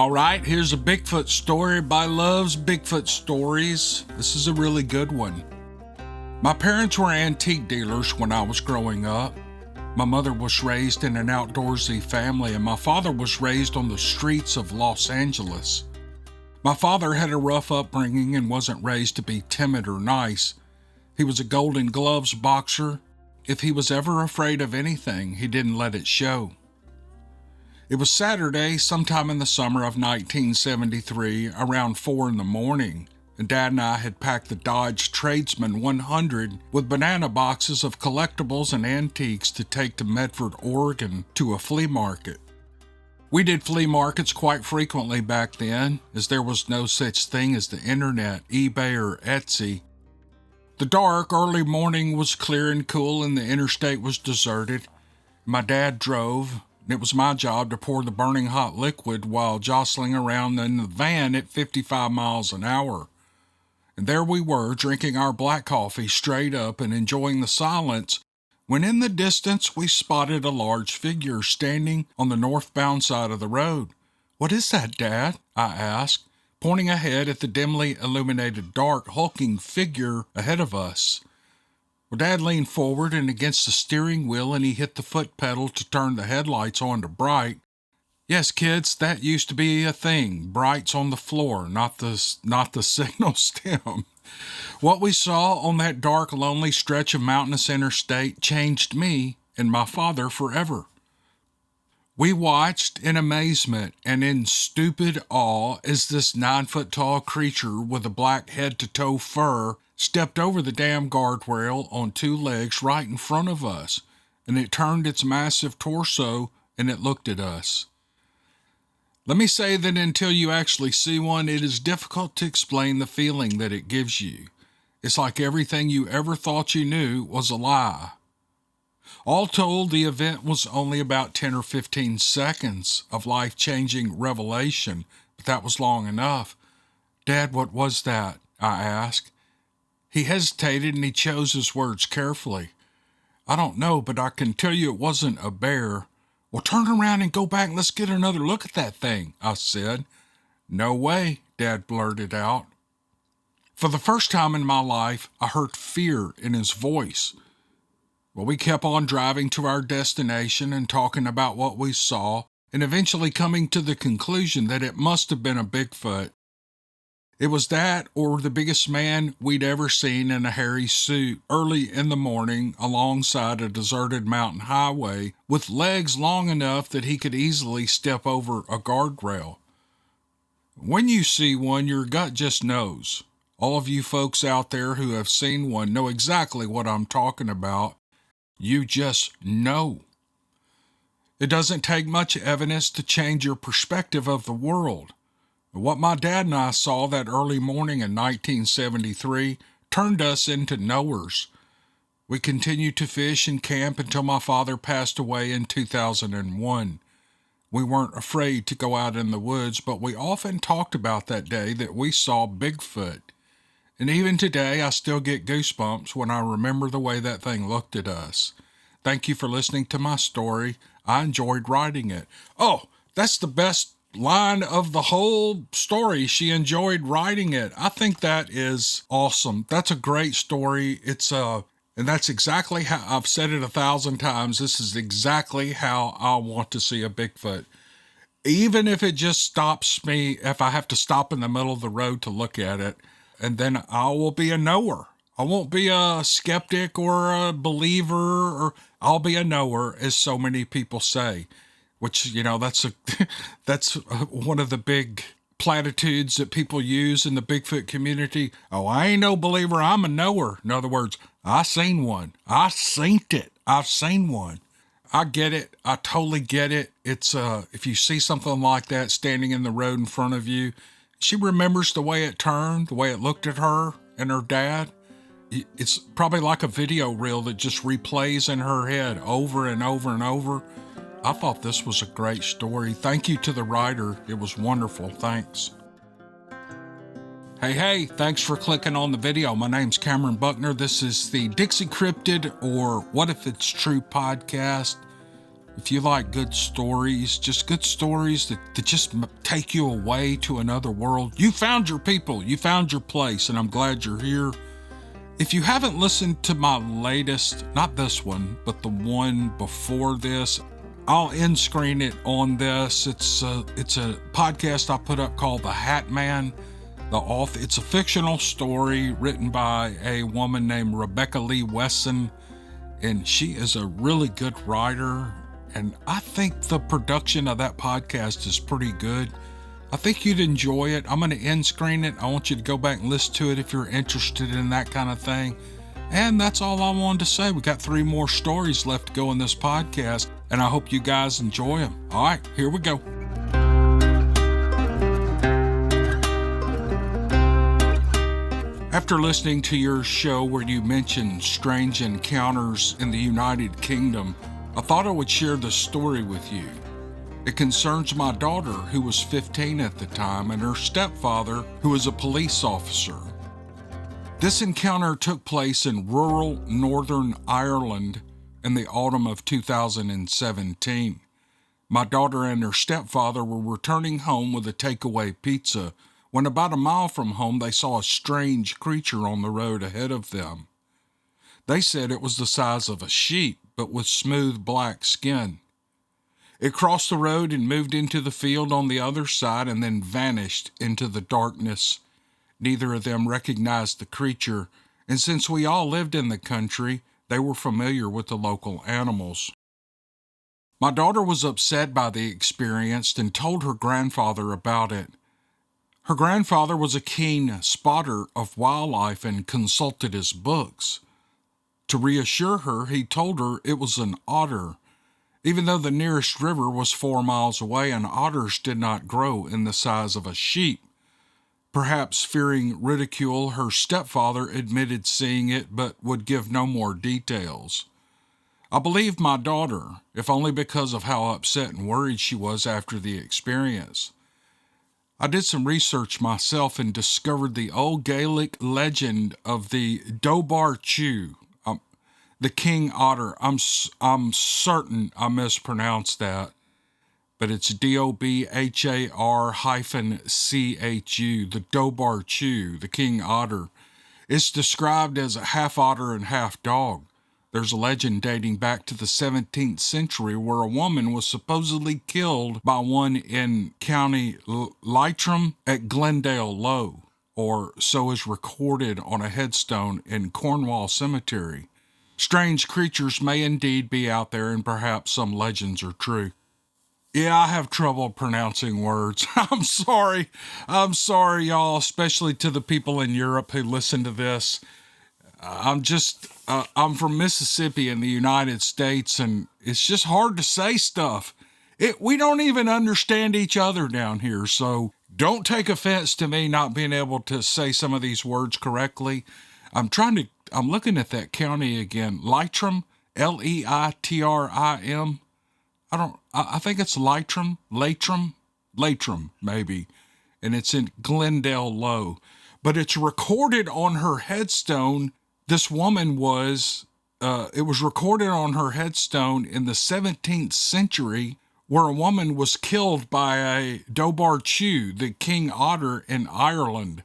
All right, here's a Bigfoot story. Everybody loves Bigfoot stories. This is a really good one. My parents were antique dealers when I was growing up. My mother was raised in an outdoorsy family, and my father was raised on the streets of Los Angeles. My father had a rough upbringing and wasn't raised to be timid or nice. He was a Golden Gloves boxer. If he was ever afraid of anything, he didn't let it show. It was Saturday, sometime in the summer of 1973, around 4 in the morning, and Dad and I had packed the Dodge Tradesman 100 with banana boxes of collectibles and antiques to take to Medford, Oregon, to a flea market. We did flea markets quite frequently back then, as there was no such thing as the internet, eBay, or Etsy. The dark, early morning was clear and cool, and the interstate was deserted. My dad drove. It was my job to pour the burning hot liquid while jostling around in the van at 55 miles an hour. And there we were, drinking our black coffee straight up and enjoying the silence, when in the distance we spotted a large figure standing on the northbound side of the road. "What is that, Dad?" I asked, pointing ahead at the dimly illuminated dark, hulking figure ahead of us. Well, Dad leaned forward and against the steering wheel, and he hit the foot pedal to turn the headlights on to bright. Yes, kids, that used to be a thing. Brights on the floor, not the signal stem. What we saw on that dark, lonely stretch of mountainous interstate changed me and my father forever. We watched in amazement and in stupid awe as this 9-foot-tall creature with a black head-to-toe fur stepped over the damn guardrail on 2 legs right in front of us, and it turned its massive torso and it looked at us. Let me say that until you actually see one, it is difficult to explain the feeling that it gives you. It's like everything you ever thought you knew was a lie. All told, the event was only about 10 or 15 seconds of life-changing revelation, but that was long enough. "Dad, what was that?" I asked. He hesitated and he chose his words carefully. "I don't know, but I can tell you it wasn't a bear." "Well, turn around and go back and let's get another look at that thing," I said. "No way," Dad blurted out. For the first time in my life, I heard fear in his voice. Well, we kept on driving to our destination and talking about what we saw, and eventually coming to the conclusion that it must have been a Bigfoot. It was that or the biggest man we'd ever seen in a hairy suit early in the morning alongside a deserted mountain highway with legs long enough that he could easily step over a guardrail. When you see one, your gut just knows. All of you folks out there who have seen one know exactly what I'm talking about. You just know. It doesn't take much evidence to change your perspective of the world. What my dad and I saw that early morning in 1973 turned us into knowers. We continued to fish and camp until my father passed away in 2001. We weren't afraid to go out in the woods, but we often talked about that day that we saw Bigfoot. And even today, I still get goosebumps when I remember the way that thing looked at us. Thank you for listening to my story. I enjoyed writing it. Oh, that's the best line of the whole story. She enjoyed writing it. I think that is awesome. That's a great story. And that's exactly how I've said it 1,000 times. This is exactly how I want to see a Bigfoot. Even if it just stops me, if I have to stop in the middle of the road to look at it, and then I will be a knower. I won't be a skeptic or a believer, or I'll be a knower, as so many people say. Which, that's one of the big platitudes that people use in the Bigfoot community. "Oh, I ain't no believer, I'm a knower." In other words, I seen one. I seen it. I've seen one. I get it. I totally get it. It's, if you see something like that standing in the road in front of you, she remembers the way it turned, the way it looked at her and her dad. It's probably like a video reel that just replays in her head over and over and over. I thought this was a great story. Thank you to the writer. It was wonderful. Thanks. Hey, thanks for clicking on the video. My name's Cameron Buckner. This is the Dixie Cryptid, or What If It's True podcast. If you like good stories, just good stories that just take you away to another world, you found your people, you found your place, and I'm glad you're here. If you haven't listened to my latest, not this one, but the one before this, I'll end screen it on this. It's a podcast I put up called The Hat Man. It's a fictional story written by a woman named Rebecca Lee Wesson, and she is a really good writer. And I think the production of that podcast is pretty good. I think you'd enjoy it. I'm going to end screen it. I want you to go back and listen to it if you're interested in that kind of thing. And that's all I wanted to say. We got 3 more stories left to go in this podcast, and I hope you guys enjoy them. All right, here we go. After listening to your show where you mentioned strange encounters in the United Kingdom, I thought I would share this story with you. It concerns my daughter, who was 15 at the time, and her stepfather, who was a police officer. This encounter took place in rural Northern Ireland in the autumn of 2017. My daughter and her stepfather were returning home with a takeaway pizza when about a mile from home they saw a strange creature on the road ahead of them. They said it was the size of a sheep, but with smooth black skin. It crossed the road and moved into the field on the other side and then vanished into the darkness. Neither of them recognized the creature, and since we all lived in the country, they were familiar with the local animals. My daughter was upset by the experience and told her grandfather about it. Her grandfather was a keen spotter of wildlife and consulted his books. To reassure her, he told her it was an otter. Even though the nearest river was 4 miles away, and otters did not grow in the size of a sheep. Perhaps fearing ridicule, her stepfather admitted seeing it but would give no more details. I believed my daughter, if only because of how upset and worried she was after the experience. I did some research myself and discovered the old Gaelic legend of the Dobar Chew, the King Otter. I'm certain I mispronounced that, but it's Dobhar-Chu, the Dobar Chew, the King Otter. It's described as a half otter and half dog. There's a legend dating back to the 17th century where a woman was supposedly killed by one in County Leitrim at Glendale Low, or so is recorded on a headstone in Cornwall Cemetery. Strange creatures may indeed be out there, and perhaps some legends are true. Yeah, I have trouble pronouncing words. I'm sorry, y'all, especially to the people in Europe who listen to this. I'm from Mississippi in the United States, and it's just hard to say stuff. We don't even understand each other down here, so don't take offense to me not being able to say some of these words correctly. I'm looking at that county again. Leitrim, Leitrim. I think it's Leitrim, maybe. And it's in Glendale Low. But it's recorded on her headstone. This woman it was recorded on her headstone in the 17th century where a woman was killed by a Dobar Chew, the King Otter in Ireland.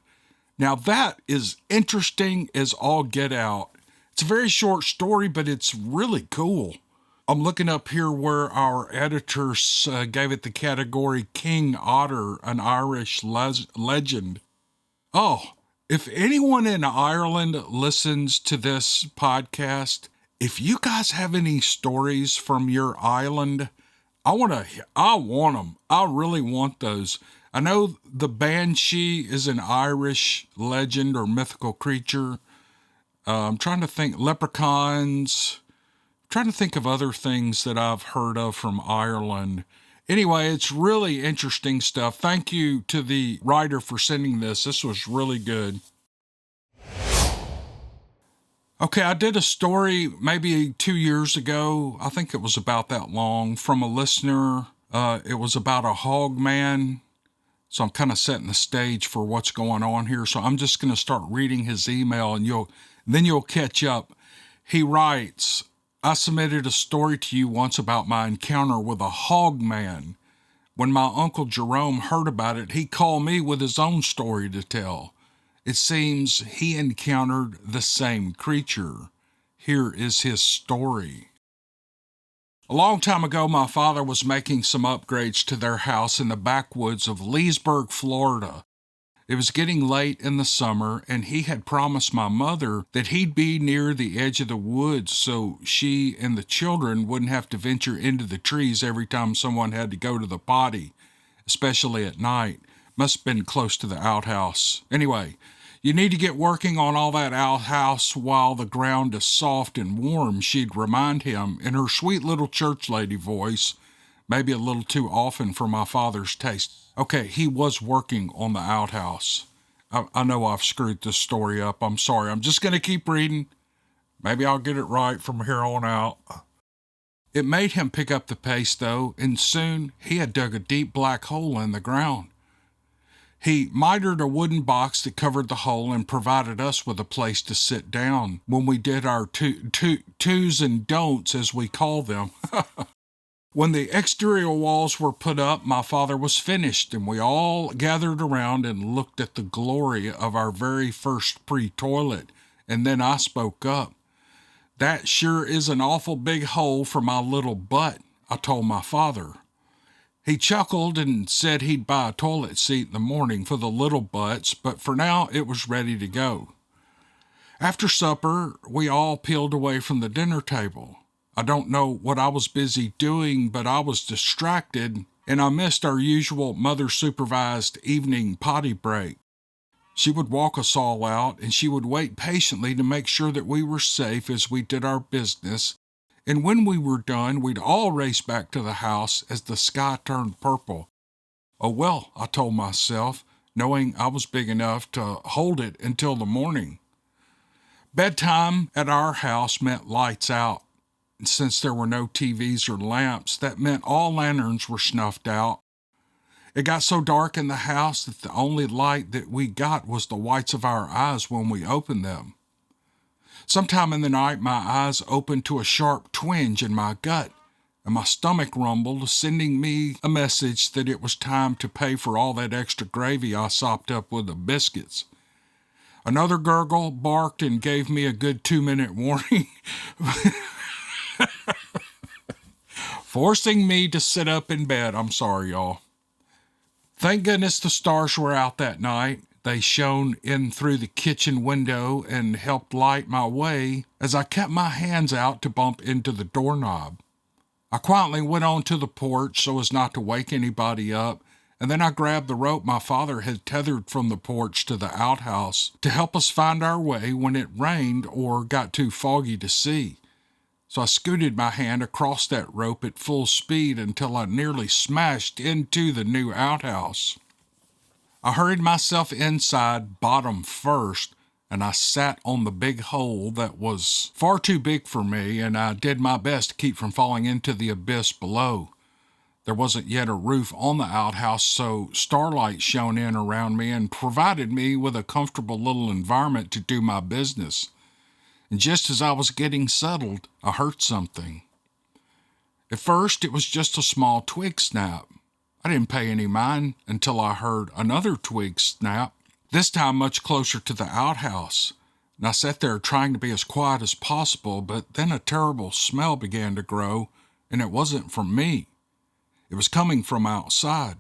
Now that is interesting as all get out. It's a very short story, but it's really cool. I'm looking up here where our editors gave it the category King Otter, an Irish legend. Oh, if anyone in Ireland listens to this podcast, if you guys have any stories from your island, I want them. I really want those. I know the Banshee is an Irish legend or mythical creature. I'm trying to think leprechauns. I'm trying to think of other things that I've heard of from Ireland. Anyway, it's really interesting stuff. Thank you to the writer for sending this. This was really good. Okay, I did a story maybe 2 years ago. I think it was about that long from a listener. It was about a Hog Man. So I'm kind of setting the stage for what's going on here. So I'm just going to start reading his email and you'll catch up. He writes, I submitted a story to you once about my encounter with a Hog Man. When my Uncle Jerome heard about it, he called me with his own story to tell. It seems he encountered the same creature. Here is his story. A long time ago, my father was making some upgrades to their house in the backwoods of Leesburg, Florida. It was getting late in the summer, and he had promised my mother that he'd be near the edge of the woods so she and the children wouldn't have to venture into the trees every time someone had to go to the potty, especially at night. Must have been close to the outhouse. Anyway, you need to get working on all that outhouse while the ground is soft and warm, she'd remind him in her sweet little church lady voice, maybe a little too often for my father's taste. Okay, he was working on the outhouse. I know I've screwed this story up. I'm sorry. I'm just going to keep reading. Maybe I'll get it right from here on out. It made him pick up the pace, though, and soon he had dug a deep black hole in the ground. He mitered a wooden box that covered the hole and provided us with a place to sit down when we did our twos and don'ts, as we call them. When the exterior walls were put up, my father was finished, and we all gathered around and looked at the glory of our very first pre-toilet, and then I spoke up. "That sure is an awful big hole for my little butt," I told my father. He chuckled and said he'd buy a toilet seat in the morning for the little butts, but for now it was ready to go. After supper, we all peeled away from the dinner table. I don't know what I was busy doing, but I was distracted, and I missed our usual mother-supervised evening potty break. She would walk us all out, and she would wait patiently to make sure that we were safe as we did our business, and when we were done, we'd all race back to the house as the sky turned purple. Oh well, I told myself, knowing I was big enough to hold it until the morning. Bedtime at our house meant lights out. Since there were no TVs or lamps, that meant all lanterns were snuffed out. It got so dark in the house that the only light that we got was the whites of our eyes when we opened them. Sometime in the night, my eyes opened to a sharp twinge in my gut, and my stomach rumbled, sending me a message that it was time to pay for all that extra gravy I sopped up with the biscuits. Another gurgle barked and gave me a good 2-minute warning, forcing me to sit up in bed. I'm sorry, y'all. Thank goodness the stars were out that night. They shone in through the kitchen window and helped light my way as I kept my hands out to bump into the doorknob. I quietly went on to the porch so as not to wake anybody up, and then I grabbed the rope my father had tethered from the porch to the outhouse to help us find our way when it rained or got too foggy to see. So I scooted my hand across that rope at full speed until I nearly smashed into the new outhouse. I hurried myself inside bottom first, and I sat on the big hole that was far too big for me, and I did my best to keep from falling into the abyss below. There wasn't yet a roof on the outhouse, so starlight shone in around me and provided me with a comfortable little environment to do my business. And just as I was getting settled, I heard something. At first, it was just a small twig snap. I didn't pay any mind until I heard another twig snap, this time much closer to the outhouse. And I sat there trying to be as quiet as possible, but then a terrible smell began to grow, and it wasn't from me. It was coming from outside.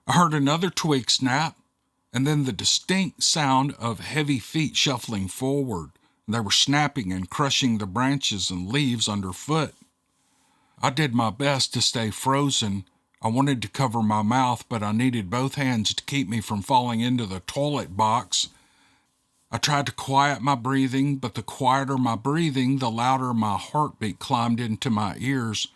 I heard another twig snap, and then the distinct sound of heavy feet shuffling forward. They were snapping and crushing the branches and leaves underfoot. I did my best to stay frozen. I wanted to cover my mouth, but I needed both hands to keep me from falling into the toilet box. I tried to quiet my breathing, but the quieter my breathing, the louder my heartbeat climbed into my ears,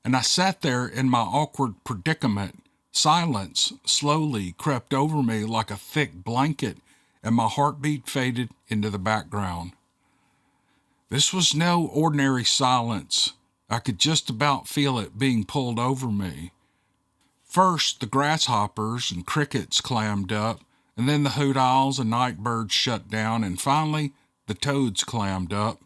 and I sat there in my awkward predicament. Silence slowly crept over me like a thick blanket, and my heartbeat faded into the background. This was no ordinary silence. I could just about feel it being pulled over me. First, the grasshoppers and crickets clammed up, and then the hoot owls and night birds shut down, and finally, the toads clammed up.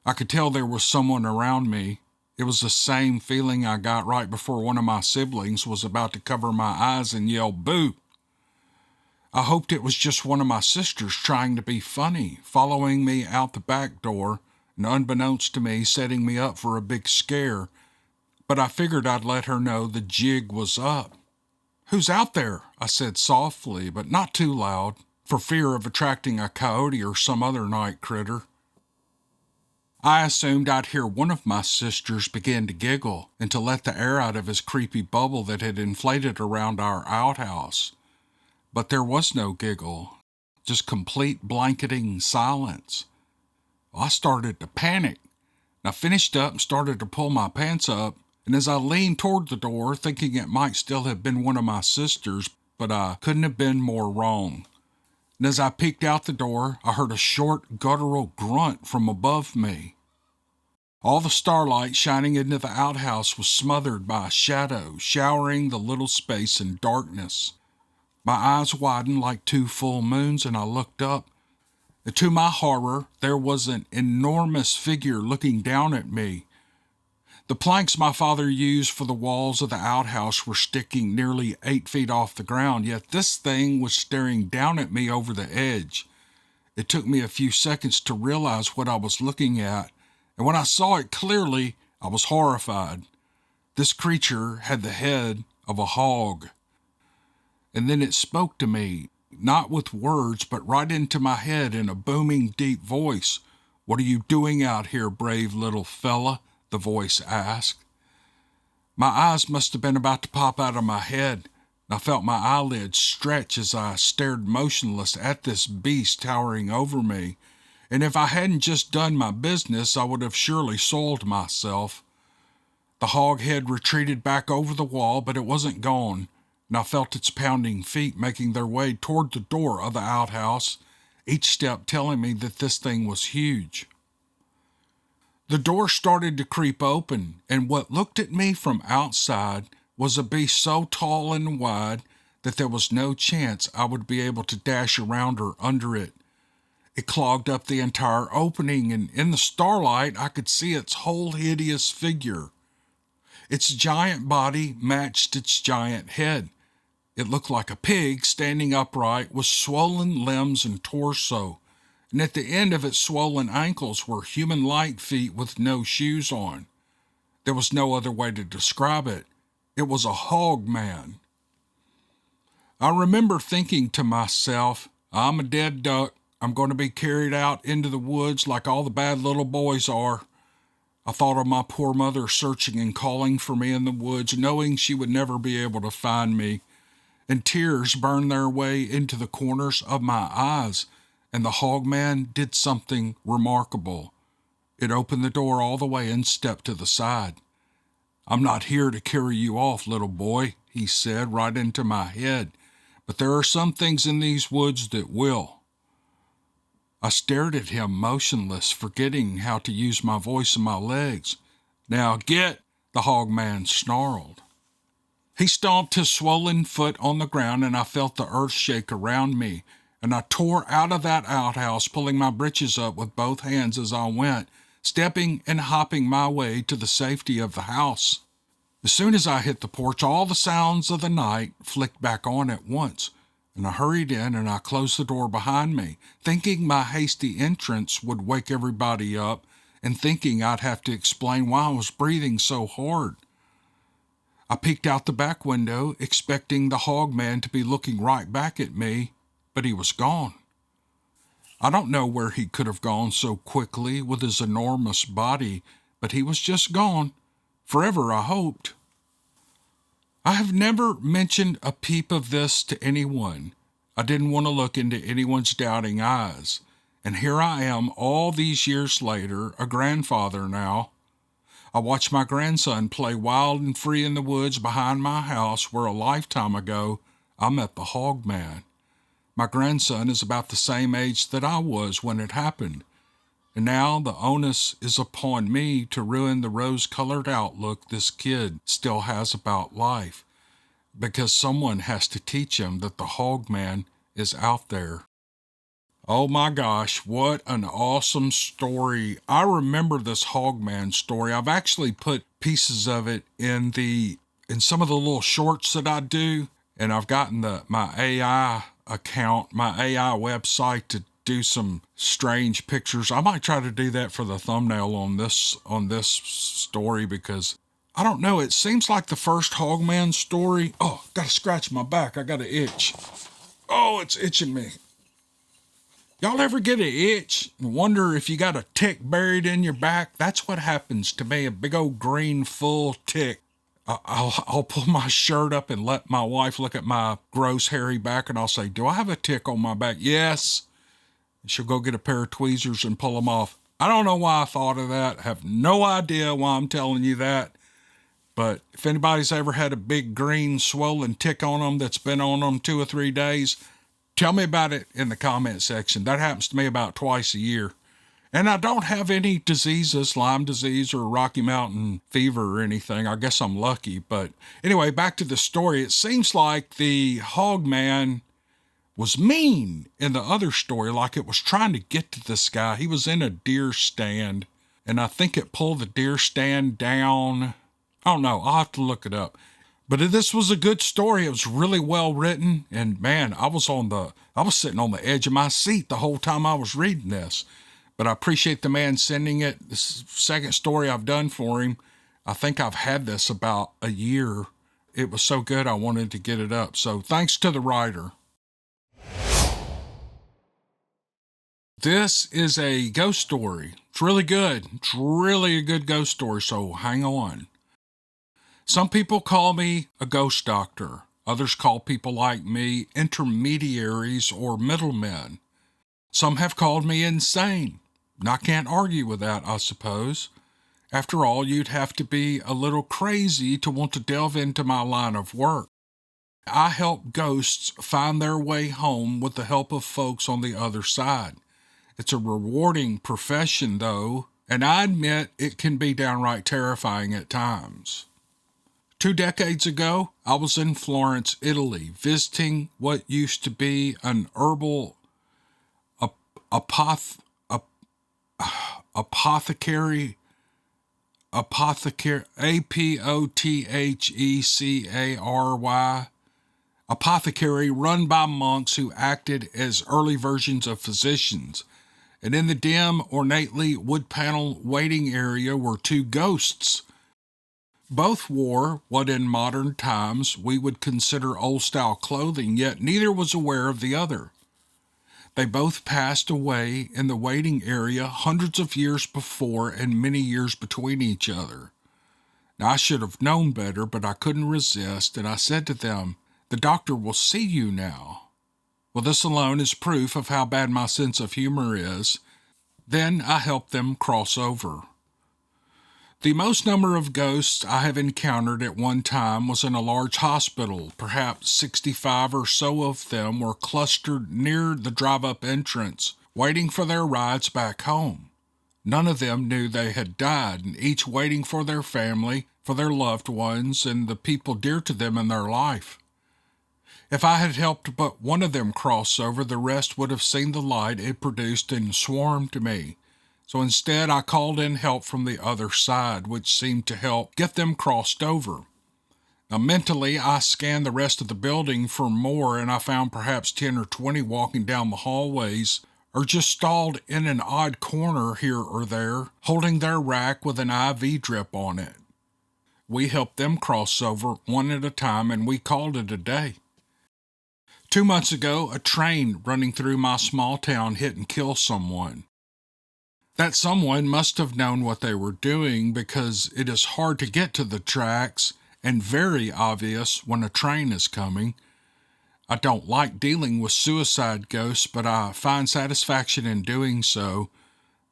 I could tell there was someone around me. It was the same feeling I got right before one of my siblings was about to cover my eyes and yell, "Boo!" I hoped it was just one of my sisters trying to be funny, following me out the back door, and unbeknownst to me, setting me up for a big scare, but I figured I'd let her know the jig was up. "Who's out there?" I said softly, but not too loud, for fear of attracting a coyote or some other night critter. I assumed I'd hear one of my sisters begin to giggle and to let the air out of his creepy bubble that had inflated around our outhouse. But there was no giggle, just complete blanketing silence. I started to panic. I finished up and started to pull my pants up, and as I leaned toward the door, thinking it might still have been one of my sisters, but I couldn't have been more wrong. And as I peeked out the door, I heard a short, guttural grunt from above me. All the starlight shining into the outhouse was smothered by a shadow, showering the little space in darkness. My eyes widened like two full moons, and I looked up. And to my horror, there was an enormous figure looking down at me. The planks my father used for the walls of the outhouse were sticking nearly 8 feet off the ground, yet this thing was staring down at me over the edge. It took me a few seconds to realize what I was looking at, and when I saw it clearly, I was horrified. This creature had the head of a hog. And then it spoke to me, not with words, but right into my head in a booming, deep voice. "What are you doing out here, brave little fella?" the voice asked. My eyes must have been about to pop out of my head, and I felt my eyelids stretch as I stared motionless at this beast towering over me. And if I hadn't just done my business, I would have surely soiled myself. The hog head retreated back over the wall, but it wasn't gone, and I felt its pounding feet making their way toward the door of the outhouse, each step telling me that this thing was huge. The door started to creep open, and what looked at me from outside was a beast so tall and wide that there was no chance I would be able to dash around or under it. It clogged up the entire opening, and in the starlight I could see its whole hideous figure. Its giant body matched its giant head. It looked like a pig standing upright with swollen limbs and torso, and at the end of its swollen ankles were human-like feet with no shoes on. There was no other way to describe it. It was a hog man. I remember thinking to myself, "I'm a dead duck. I'm going to be carried out into the woods like all the bad little boys are." I thought of my poor mother searching and calling for me in the woods, knowing she would never be able to find me, and tears burned their way into the corners of my eyes, and the hog man did something remarkable. It opened the door all the way and stepped to the side. "I'm not here to carry you off, little boy," he said right into my head, "but there are some things in these woods that will." I stared at him motionless, forgetting how to use my voice and my legs. "Now get," the hog man snarled. He stomped his swollen foot on the ground, and I felt the earth shake around me, and I tore out of that outhouse, pulling my britches up with both hands as I went, stepping and hopping my way to the safety of the house. As soon as I hit the porch, all the sounds of the night flicked back on at once, and I hurried in and I closed the door behind me, thinking my hasty entrance would wake everybody up and thinking I'd have to explain why I was breathing so hard. I peeked out the back window, expecting the hog man to be looking right back at me, but he was gone. I don't know where he could have gone so quickly with his enormous body, but he was just gone. Forever, I hoped. I have never mentioned a peep of this to anyone. I didn't want to look into anyone's doubting eyes. And here I am all these years later, a grandfather now. I watch my grandson play wild and free in the woods behind my house where a lifetime ago I met the hog man. My grandson is about the same age that I was when it happened. And now the onus is upon me to ruin the rose-colored outlook this kid still has about life, because someone has to teach him that the hog man is out there. Oh my gosh, what an awesome story. I remember this Hog Man story. I've actually put pieces of it in some of the little shorts that I do, and I've gotten my AI account, my AI website to do some strange pictures. I might try to do that for the thumbnail on this story because I don't know, it seems like the first Hog Man story. Oh, gotta scratch my back. I got an itch. Oh, it's itching me. Y'all ever get an itch and wonder if you got a tick buried in your back? That's what happens to me, a big old green full tick. I'll pull my shirt up and let my wife look at my gross hairy back, and I'll say, do I have a tick on my back? Yes. And she'll go get a pair of tweezers and pull them off. I don't know why I thought of that. I have no idea why I'm telling you that. But if anybody's ever had a big green swollen tick on them that's been on them 2 or 3 days, tell me about it in the comment section. That happens to me about twice a year. And I don't have any diseases, Lyme disease or Rocky Mountain fever or anything. I guess I'm lucky. But anyway, back to the story. It seems like the Hog Man was mean in the other story, like it was trying to get to this guy. He was in a deer stand, and I think it pulled the deer stand down. I don't know. I'll have to look it up. But this was a good story. It was really well written. And man, I was sitting on the edge of my seat the whole time I was reading this. But I appreciate the man sending it. This is the second story I've done for him. I think I've had this about a year. It was so good I wanted to get it up. So thanks to the writer. This is a ghost story. It's really good. It's really a good ghost story. So hang on. Some people call me a ghost doctor. Others call people like me intermediaries or middlemen. Some have called me insane. And I can't argue with that, I suppose. After all, you'd have to be a little crazy to want to delve into my line of work. I help ghosts find their way home with the help of folks on the other side. It's a rewarding profession, though, and I admit it can be downright terrifying at times. 2 decades ago, I was in Florence, Italy, visiting what used to be an herbal apothecary, apothecary, apothecary run by monks who acted as early versions of physicians. And in the dim, ornately wood-paneled waiting area were 2 ghosts. Both wore what in modern times we would consider old-style clothing, yet neither was aware of the other. They both passed away in the waiting area hundreds of years before and many years between each other. Now, I should have known better, but I couldn't resist, and I said to them, "The doctor will see you now." Well, this alone is proof of how bad my sense of humor is. Then I helped them cross over. The most number of ghosts I have encountered at one time was in a large hospital. Perhaps 65 or so of them were clustered near the drive-up entrance, waiting for their rides back home. None of them knew they had died, and each waiting for their family, for their loved ones, and the people dear to them in their life. If I had helped but one of them cross over, the rest would have seen the light it produced and swarmed me. So instead, I called in help from the other side, which seemed to help get them crossed over. Now, mentally, I scanned the rest of the building for more, and I found perhaps 10 or 20 walking down the hallways, or just stalled in an odd corner here or there, holding their rack with an IV drip on it. We helped them cross over one at a time, and we called it a day. 2 months ago, a train running through my small town hit and killed someone. That someone must have known what they were doing, because it is hard to get to the tracks and very obvious when a train is coming. I don't like dealing with suicide ghosts, but I find satisfaction in doing so.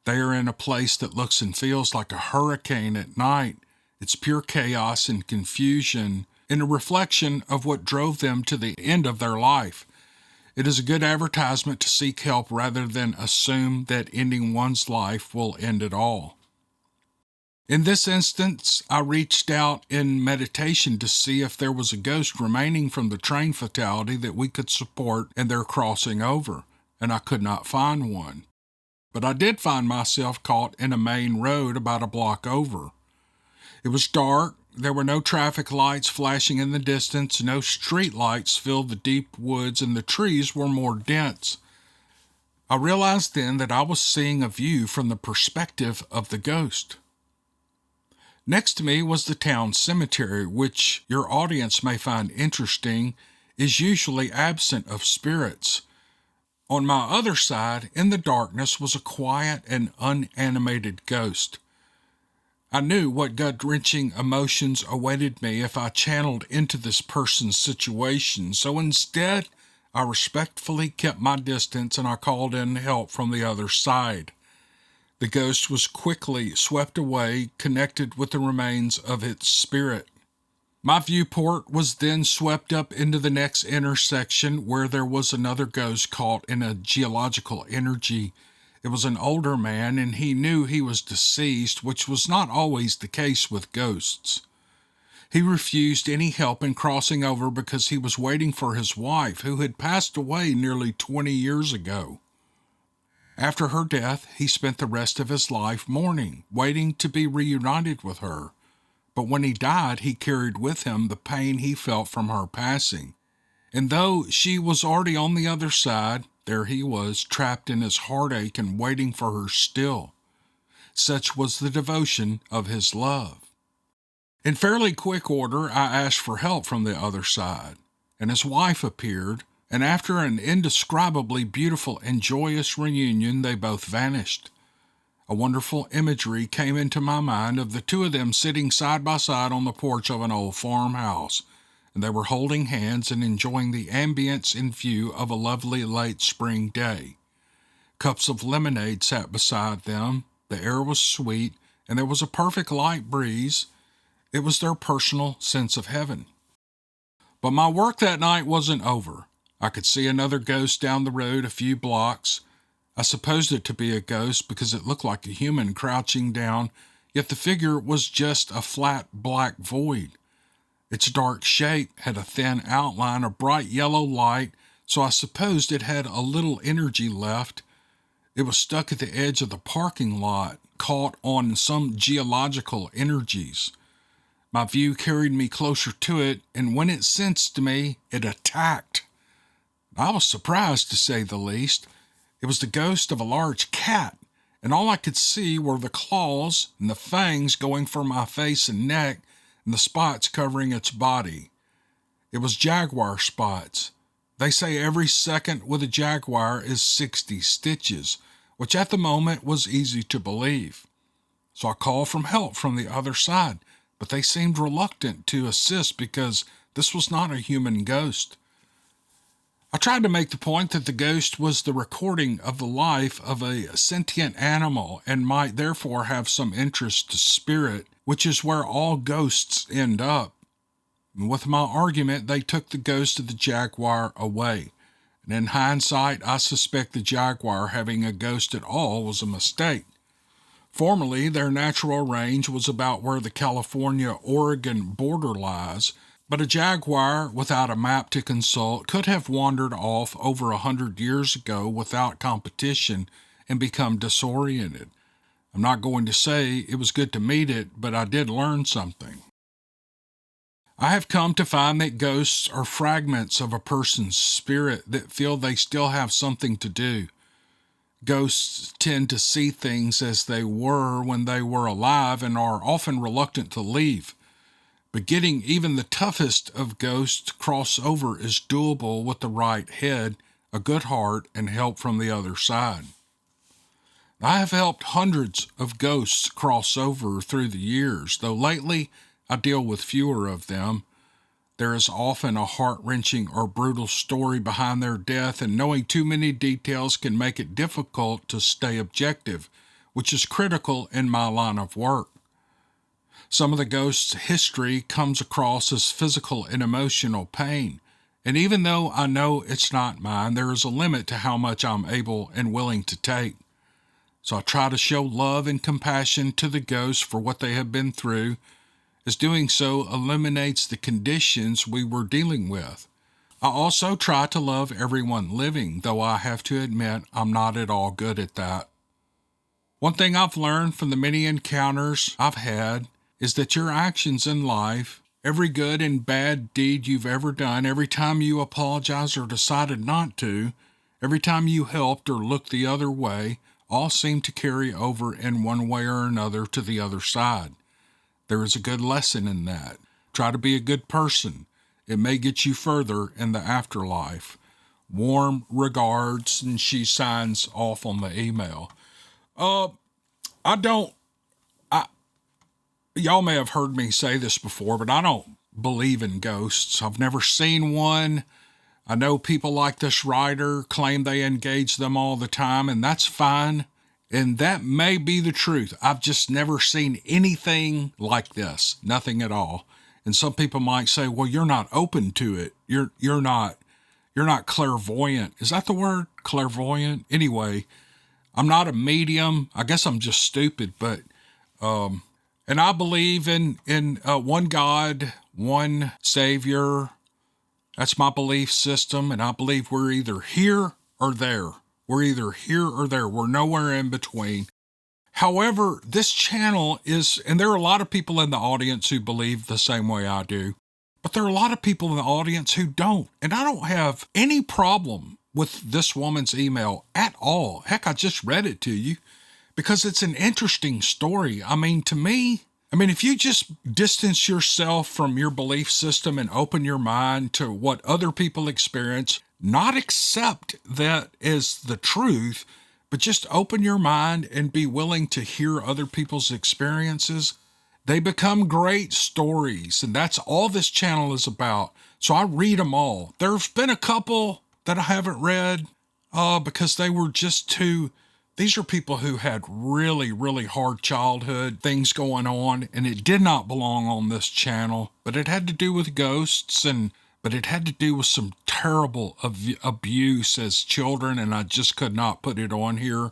They are in a place that looks and feels like a hurricane at night. It's pure chaos and confusion, and a reflection of what drove them to the end of their life. It is a good advertisement to seek help rather than assume that ending one's life will end it all. In this instance, I reached out in meditation to see if there was a ghost remaining from the train fatality that we could support in their crossing over. and I could not find one. But I did find myself caught in a main road about a block over. It was dark. There were no traffic lights flashing in the distance. No street lights filled the deep woods, and the trees were more dense. I realized then that I was seeing a view from the perspective of the ghost. Next to me was the town cemetery, which your audience may find interesting, is usually absent of spirits. On my other side, in the darkness, was a quiet and unanimated ghost. I knew what gut-wrenching emotions awaited me if I channeled into this person's situation, so instead, I respectfully kept my distance and I called in help from the other side. The ghost was quickly swept away, connected with the remains of its spirit. My viewport was then swept up into the next intersection where there was another ghost caught in a geological energy. It was an older man, and he knew he was deceased, which was not always the case with ghosts. He refused any help in crossing over because he was waiting for his wife, who had passed away nearly 20 years ago. After her death, he spent the rest of his life mourning, waiting to be reunited with her. But when he died, he carried with him the pain he felt from her passing. And though she was already on the other side, there he was, trapped in his heartache and waiting for her still. Such was the devotion of his love. In fairly quick order, I asked for help from the other side, and his wife appeared, and after an indescribably beautiful and joyous reunion, they both vanished. A wonderful imagery came into my mind of the two of them sitting side by side on the porch of an old farmhouse, and they were holding hands and enjoying the ambience in view of a lovely late spring day. Cups of lemonade sat beside them, the air was sweet, and there was a perfect light breeze. It was their personal sense of heaven. But my work that night wasn't over. I could see another ghost down the road a few blocks. I supposed it to be a ghost because it looked like a human crouching down, yet the figure was just a flat black void. Its dark shape had a thin outline of bright yellow light, so I supposed it had a little energy left. It was stuck at the edge of the parking lot, caught on some geological energies. My view carried me closer to it, and when it sensed me, it attacked. I was surprised, to say the least. It was the ghost of a large cat, and all I could see were the claws and the fangs going for my face and neck, and the spots covering its body. It was jaguar spots. They say every second with a jaguar is 60 stitches, which at the moment was easy to believe. So I called for help from the other side, but they seemed reluctant to assist because this was not a human ghost. I tried to make the point that the ghost was the recording of the life of a sentient animal and might therefore have some interest to spirit, which is where all ghosts end up. And with my argument, they took the ghost of the jaguar away. And in hindsight, I suspect the jaguar having a ghost at all was a mistake. Formerly, their natural range was about where the California-Oregon border lies, but a jaguar without a map to consult could have wandered off over 100 years ago without competition and become disoriented. I'm not going to say it was good to meet it, but I did learn something. I have come to find that ghosts are fragments of a person's spirit that feel they still have something to do. Ghosts tend to see things as they were when they were alive and are often reluctant to leave. But getting even the toughest of ghosts to cross over is doable with the right head, a good heart, and help from the other side. I have helped hundreds of ghosts cross over through the years, though lately I deal with fewer of them. There is often a heart-wrenching or brutal story behind their death, and knowing too many details can make it difficult to stay objective, which is critical in my line of work. Some of the ghosts' history comes across as physical and emotional pain, and even though I know it's not mine, there is a limit to how much I'm able and willing to take. So I try to show love and compassion to the ghosts for what they have been through, as doing so eliminates the conditions we were dealing with. I also try to love everyone living, though I have to admit I'm not at all good at that. One thing I've learned from the many encounters I've had is that your actions in life, every good and bad deed you've ever done, every time you apologized or decided not to, every time you helped or looked the other way, all seem to carry over in one way or another to the other side. There is a good lesson in that. Try to be a good person. It may get you further in the afterlife. Warm regards, and she signs off on the email. Y'all may have heard me say this before, but I don't believe in ghosts. I've never seen one. I know people like this writer claim they engage them all the time, and that's fine. And that may be the truth. I've just never seen anything like this. Nothing at all. And some people might say, well, you're not open to it. You're not clairvoyant. Is that the word? Clairvoyant? Anyway, I'm not a medium. I guess I'm just stupid, but, and I believe in one God, one Savior. That's my belief system. And I believe we're either here or there. We're either here or there. We're nowhere in between. However, this channel is, and there are a lot of people in the audience who believe the same way I do, but there are a lot of people in the audience who don't. And I don't have any problem with this woman's email at all. Heck, I just read it to you because it's an interesting story. I mean, to me, if you just distance yourself from your belief system and open your mind to what other people experience, not accept that as the truth, but just open your mind and be willing to hear other people's experiences, they become great stories. And that's all this channel is about. So I read them all. There's been a couple that I haven't read because they were just too, these are people who had really, really hard childhood things going on, and it did not belong on this channel, but it had to do with ghosts but it had to do with some terrible abuse as children, and I just could not put it on here.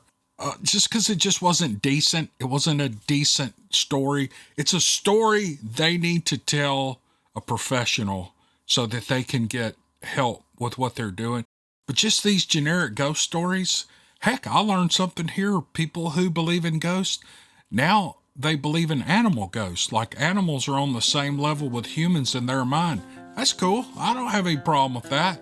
Just because it just wasn't decent. It wasn't a decent story. It's a story they need to tell a professional so that they can get help with what they're doing. But just these generic ghost stories, heck, I learned something here. People who believe in ghosts, now they believe in animal ghosts. Like animals are on the same level with humans in their mind. That's cool. I don't have any problem with that.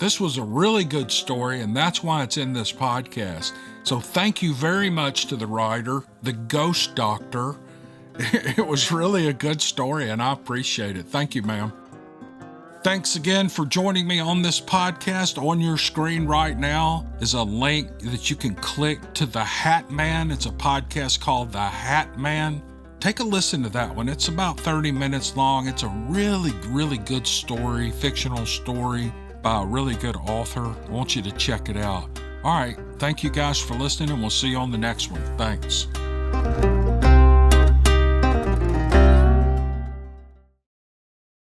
This was a really good story, and that's why it's in this podcast. So thank you very much to the writer, the ghost doctor. It was really a good story, and I appreciate it. Thank you, ma'am. Thanks again for joining me on this podcast. On your screen right now is a link that you can click to The Hat Man. It's a podcast called The Hat Man. Take a listen to that one. It's about 30 minutes long. It's a really, really good story, fictional story by a really good author. I want you to check it out. All right. Thank you guys for listening, and we'll see you on the next one. Thanks.